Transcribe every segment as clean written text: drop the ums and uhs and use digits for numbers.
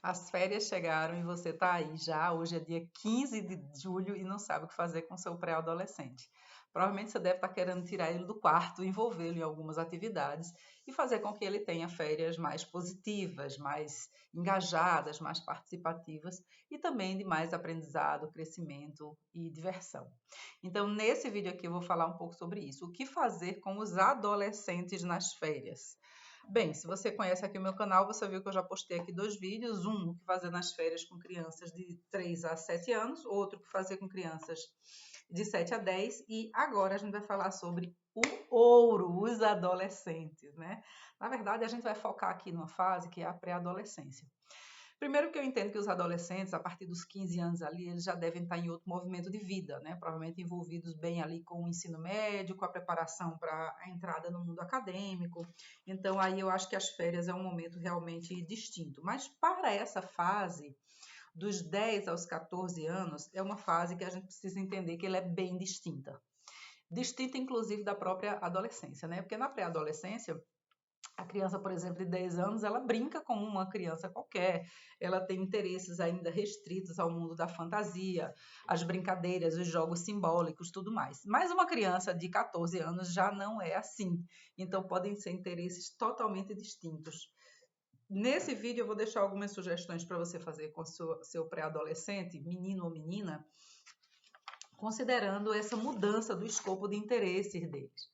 As férias chegaram e você está aí já. Hoje é dia 15 de julho e não sabe o que fazer com seu pré-adolescente. Provavelmente você deve estar querendo tirar ele do quarto, envolvê-lo em algumas atividades e fazer com que ele tenha férias mais positivas, mais engajadas, mais participativas e também de mais aprendizado, crescimento e diversão. Então, nesse vídeo aqui eu vou falar um pouco sobre isso. O que fazer com os adolescentes nas férias? Bem, se você conhece aqui o meu canal, você viu que eu já postei aqui dois vídeos. Um, o que fazer nas férias com crianças de 3 a 7 anos. Outro, o que fazer com crianças de 7 a 10. E agora a gente vai falar sobre o ouro, os adolescentes, né? Na verdade, a gente vai focar aqui numa fase que é a pré-adolescência. Primeiro que eu entendo que os adolescentes, a partir dos 15 anos ali, eles já devem estar em outro movimento de vida, né? Provavelmente envolvidos bem ali com o ensino médio, com a preparação para a entrada no mundo acadêmico. Então aí eu acho que as férias é um momento realmente distinto. Mas para essa fase, dos 10 aos 14 anos, é uma fase que a gente precisa entender que ela é bem distinta. Distinta, inclusive, da própria adolescência, né? Porque na pré-adolescência, a criança, por exemplo, de 10 anos, ela brinca como uma criança qualquer, ela tem interesses ainda restritos ao mundo da fantasia, as brincadeiras, os jogos simbólicos, tudo mais. Mas uma criança de 14 anos já não é assim, então podem ser interesses totalmente distintos. Nesse vídeo eu vou deixar algumas sugestões para você fazer com seu pré-adolescente, menino ou menina, considerando essa mudança do escopo de interesses deles.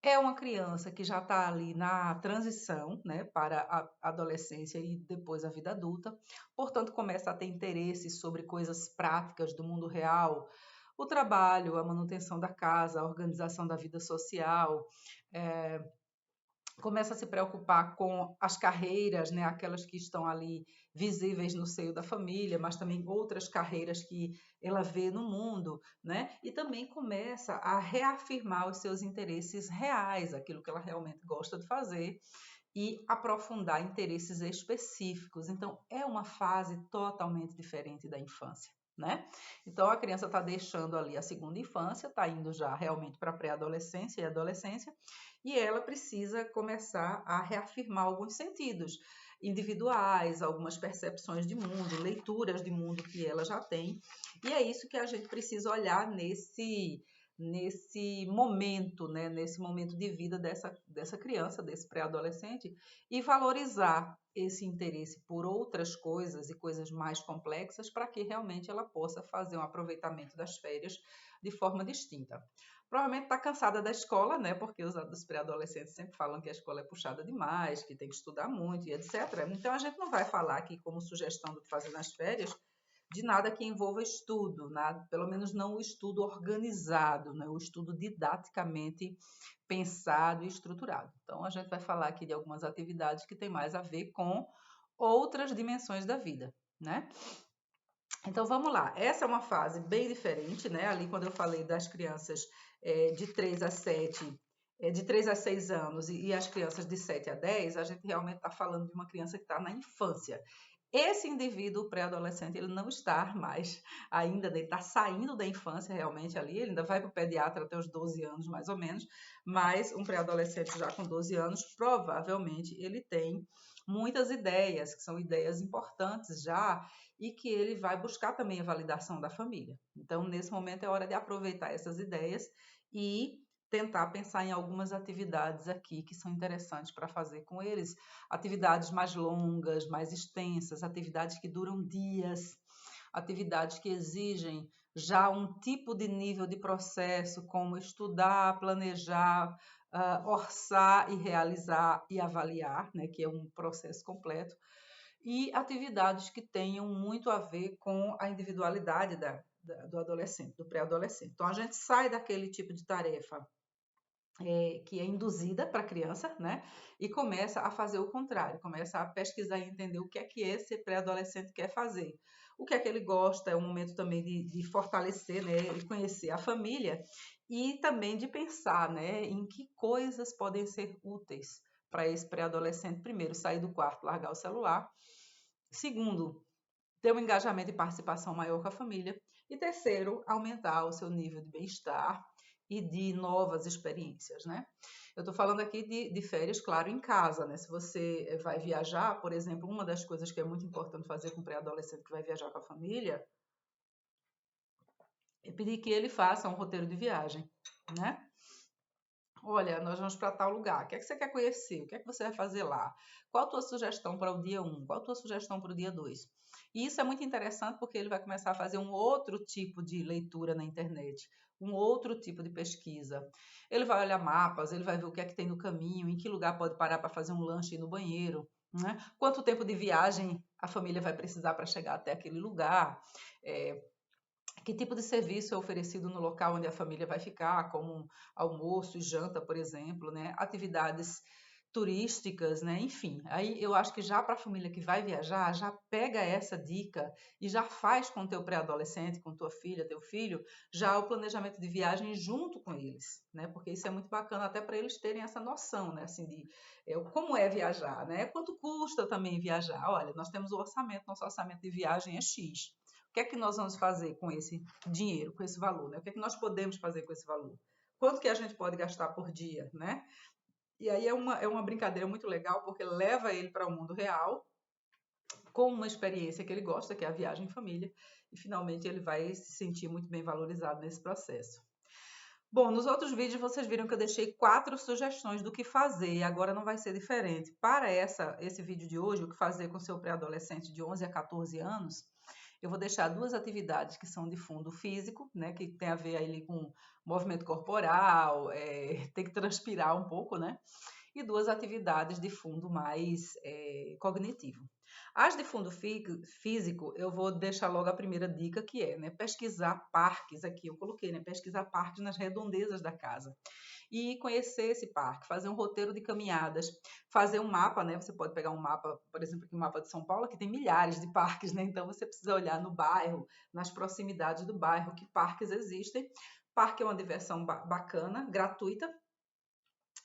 É uma criança que já está ali na transição, né, para a adolescência e depois a vida adulta, portanto, começa a ter interesse sobre coisas práticas do mundo real, o trabalho, a manutenção da casa, a organização da vida social, é, começa a se preocupar com as carreiras, né, aquelas que estão ali visíveis no seio da família, mas também outras carreiras que ela vê no mundo, né? E também começa a reafirmar os seus interesses reais, aquilo que ela realmente gosta de fazer e aprofundar interesses específicos. Então, é uma fase totalmente diferente da infância. Né? Então a criança está deixando ali a segunda infância, está indo já realmente para a pré-adolescência e adolescência, e ela precisa começar a reafirmar alguns sentidos individuais, algumas percepções de mundo, leituras de mundo que ela já tem, e é isso que a gente precisa olhar nesse momento, né, nesse momento de vida dessa criança, desse pré-adolescente, e valorizar esse interesse por outras coisas e coisas mais complexas para que realmente ela possa fazer um aproveitamento das férias de forma distinta. Provavelmente está cansada da escola, né? Porque os pré-adolescentes sempre falam que a escola é puxada demais, que tem que estudar muito e etc. Então a gente não vai falar aqui como sugestão do que fazer nas férias de nada que envolva estudo, nada, pelo menos não o estudo organizado, né? O estudo didaticamente pensado e estruturado. Então a gente vai falar aqui de algumas atividades que têm mais a ver com outras dimensões da vida, né? Então vamos lá, essa é uma fase bem diferente, né? Ali quando eu falei das crianças de 3 a 7, de 3 a 6 anos e as crianças de 7 a 10, a gente realmente está falando de uma criança que está na infância. Esse indivíduo pré-adolescente, ele não está mais ainda, ele está saindo da infância realmente ali, ele ainda vai para o pediatra até os 12 anos, mais ou menos, mas um pré-adolescente já com 12 anos, provavelmente ele tem muitas ideias, que são ideias importantes já, e que ele vai buscar também a validação da família. Então, nesse momento é hora de aproveitar essas ideias e tentar pensar em algumas atividades aqui que são interessantes para fazer com eles, atividades mais longas, mais extensas, atividades que duram dias, atividades que exigem já um tipo de nível de processo, como estudar, planejar, orçar e realizar e avaliar, né, que é um processo completo, e atividades que tenham muito a ver com a individualidade do adolescente, do pré-adolescente. Então, a gente sai daquele tipo de tarefa que é induzida para a criança, né? E começa a fazer o contrário, começa a pesquisar e entender o que é que esse pré-adolescente quer fazer. O que é que ele gosta, é um momento também de fortalecer, né? E conhecer a família e também de pensar, né? Em que coisas podem ser úteis para esse pré-adolescente. Primeiro, sair do quarto, largar o celular. Segundo, ter um engajamento e participação maior com a família. E terceiro, aumentar o seu nível de bem-estar e de novas experiências, né? Eu estou falando aqui de férias, claro, em casa, né? Se você vai viajar, por exemplo, uma das coisas que é muito importante fazer com um pré-adolescente que vai viajar com a família é pedir que ele faça um roteiro de viagem, né? Olha, nós vamos para tal lugar. O que é que você quer conhecer? O que é que você vai fazer lá? Qual a tua sugestão para o dia 1? Qual a tua sugestão para o dia 2? E isso é muito interessante porque ele vai começar a fazer um outro tipo de leitura na internet, um outro tipo de pesquisa. Ele vai olhar mapas, ele vai ver o que é que tem no caminho, em que lugar pode parar para fazer um lanche e ir no banheiro, né? Quanto tempo de viagem a família vai precisar para chegar até aquele lugar? É, que tipo de serviço é oferecido no local onde a família vai ficar, como almoço e janta, por exemplo, né? Atividades turísticas, né? Enfim, aí eu acho que já para a família que vai viajar, já pega essa dica e já faz com teu pré-adolescente, com tua filha, teu filho, já o planejamento de viagem junto com eles, né? Porque isso é muito bacana até para eles terem essa noção, né? Assim de como é viajar, né? Quanto custa também viajar? Olha, nós temos o orçamento, nosso orçamento de viagem é X. O que é que nós vamos fazer com esse dinheiro, com esse valor, né? O que é que nós podemos fazer com esse valor? Quanto que a gente pode gastar por dia, né? E aí é uma brincadeira muito legal, porque leva ele para o mundo real, com uma experiência que ele gosta, que é a viagem em família, e finalmente ele vai se sentir muito bem valorizado nesse processo. Bom, nos outros vídeos vocês viram que eu deixei 4 sugestões do que fazer, e agora não vai ser diferente. Para esse vídeo de hoje, o que fazer com seu pré-adolescente de 11 a 14 anos, eu vou deixar 2 atividades que são de fundo físico, né, que tem a ver aí com movimento corporal, tem que transpirar um pouco, né? E 2 atividades de fundo mais cognitivo. As de fundo físico, eu vou deixar logo a primeira dica, que é, né, pesquisar parques aqui. Eu coloquei, né, pesquisar parques nas redondezas da casa. E conhecer esse parque, fazer um roteiro de caminhadas, fazer um mapa, né? Você pode pegar um mapa, por exemplo, aqui o mapa de São Paulo, que tem milhares de parques, né? Então você precisa olhar no bairro, nas proximidades do bairro, que parques existem. Parque é uma diversão bacana, gratuita,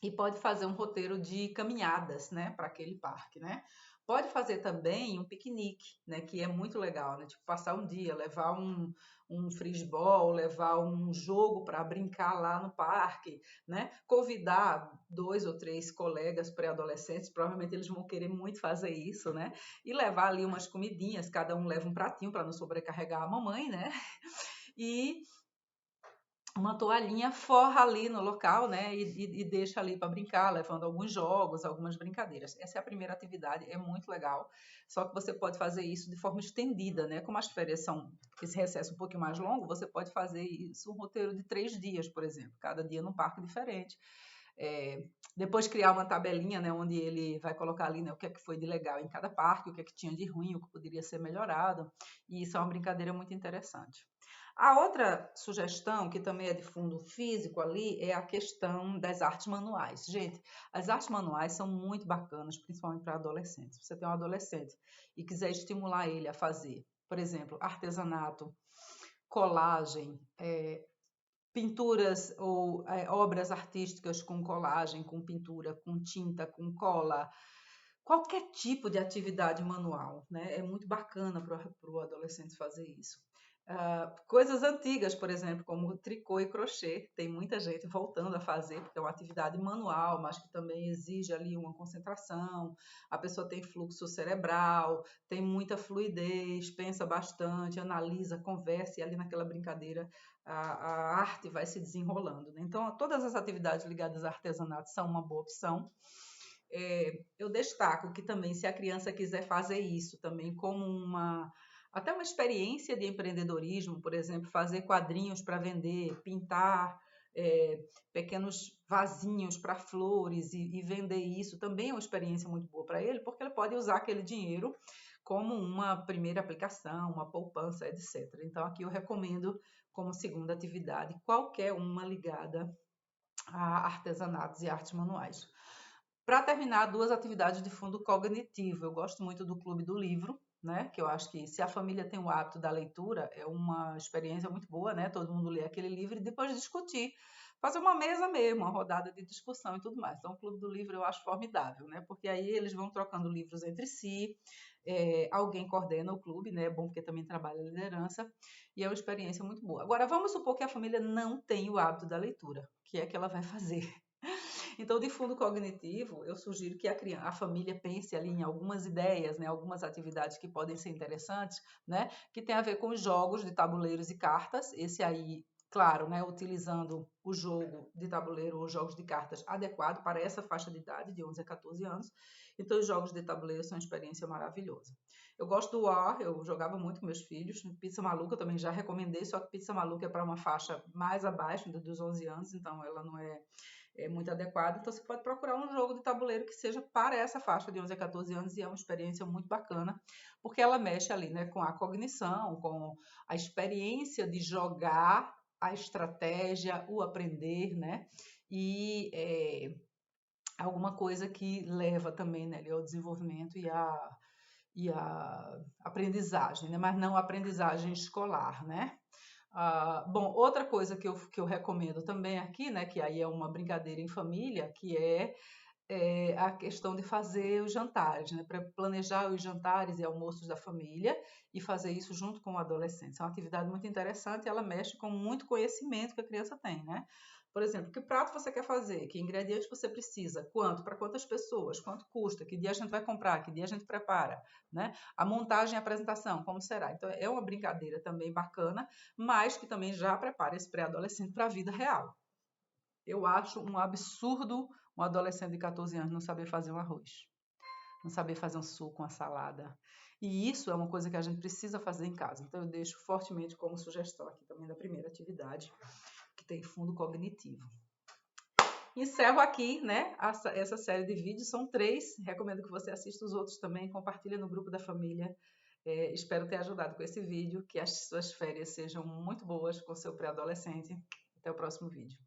e pode fazer um roteiro de caminhadas, né, para aquele parque, né? Pode fazer também um piquenique, né, que é muito legal, né? Tipo, passar um dia, levar um frisbol, levar um jogo para brincar lá no parque, né? Convidar 2 ou 3 colegas pré-adolescentes, provavelmente eles vão querer muito fazer isso, né? E levar ali umas comidinhas, cada um leva um pratinho para não sobrecarregar a mamãe, né? E uma toalhinha, forra ali no local, né? E deixa ali para brincar, levando alguns jogos, algumas brincadeiras. Essa é a primeira atividade, é muito legal. Só que você pode fazer isso de forma estendida, né? Como as férias são esse recesso um pouquinho mais longo, você pode fazer isso um roteiro de 3 dias, por exemplo, cada dia num parque diferente. Depois criar uma tabelinha, né, onde ele vai colocar ali, né, o que é que foi de legal em cada parque, o que é que tinha de ruim, o que poderia ser melhorado. E isso é uma brincadeira muito interessante. A outra sugestão, que também é de fundo físico ali, é a questão das artes manuais. Gente, as artes manuais são muito bacanas, principalmente para adolescentes. Se você tem um adolescente e quiser estimular ele a fazer, por exemplo, artesanato, colagem, pinturas ou obras artísticas com colagem, com pintura, com tinta, com cola, qualquer tipo de atividade manual, né? É muito bacana para o adolescente fazer isso. Coisas antigas, por exemplo, como tricô e crochê, tem muita gente voltando a fazer, porque é uma atividade manual, mas que também exige ali uma concentração, a pessoa tem fluxo cerebral, tem muita fluidez, pensa bastante, analisa, conversa, e ali naquela brincadeira a arte vai se desenrolando, né? Então, todas as atividades ligadas a artesanato são uma boa opção. Eu destaco que também, se a criança quiser fazer isso também como até uma experiência de empreendedorismo, por exemplo, fazer quadrinhos para vender, pintar pequenos vasinhos para flores e vender isso, também é uma experiência muito boa para ele, porque ele pode usar aquele dinheiro como uma primeira aplicação, uma poupança, etc. Então, aqui eu recomendo como segunda atividade qualquer uma ligada a artesanatos e artes manuais. Para terminar, 2 atividades de fundo cognitivo. Eu gosto muito do Clube do Livro, né? Que eu acho que se a família tem o hábito da leitura, é uma experiência muito boa, né? Todo mundo lê aquele livro e depois discutir. fazer uma mesa mesmo, uma rodada de discussão e tudo mais. Então, o Clube do Livro eu acho formidável, né? Porque aí eles vão trocando livros entre si, alguém coordena o clube, né? É bom porque também trabalha a liderança, e é uma experiência muito boa. Agora, vamos supor que a família não tem o hábito da leitura, o que é que ela vai fazer? Então, de fundo cognitivo, eu sugiro que a família pense ali em algumas ideias, né, algumas atividades que podem ser interessantes, né, que tem a ver com os jogos de tabuleiros e cartas. Esse aí, claro, né, utilizando o jogo de tabuleiro ou jogos de cartas adequado para essa faixa de idade, de 11 a 14 anos. Então, os jogos de tabuleiro são uma experiência maravilhosa. Eu gosto do War, eu jogava muito com meus filhos. Pizza Maluca eu também já recomendei, só que Pizza Maluca é para uma faixa mais abaixo dos 11 anos, então ela não é muito adequado. Então, você pode procurar um jogo de tabuleiro que seja para essa faixa de 11 a 14 anos, e é uma experiência muito bacana, porque ela mexe ali, né, com a cognição, com a experiência de jogar, a estratégia, o aprender, né, e alguma coisa que leva também, né, ao desenvolvimento e a aprendizagem, né, mas não a aprendizagem escolar, né. Bom, outra coisa que eu recomendo também aqui, né, que aí é uma brincadeira em família, que é a questão de fazer os jantares, né, para planejar os jantares e almoços da família e fazer isso junto com o adolescente. É uma atividade muito interessante e ela mexe com muito conhecimento que a criança tem, né? Por exemplo, que prato você quer fazer? Que ingredientes você precisa? Quanto? Para quantas pessoas? Quanto custa? Que dia a gente vai comprar? Que dia a gente prepara? Né? A montagem e a apresentação, como será? Então, é uma brincadeira também bacana, mas que também já prepara esse pré-adolescente para a vida real. Eu acho um absurdo um adolescente de 14 anos não saber fazer um arroz, não saber fazer um suco, uma salada. E isso é uma coisa que a gente precisa fazer em casa. Então, eu deixo fortemente como sugestão aqui também da primeira atividade, que tem fundo cognitivo. Encerro aqui, né, essa série de vídeos, são 3, recomendo que você assista os outros também, compartilhe no grupo da família. Espero ter ajudado com esse vídeo, que as suas férias sejam muito boas com seu pré-adolescente. Até o próximo vídeo.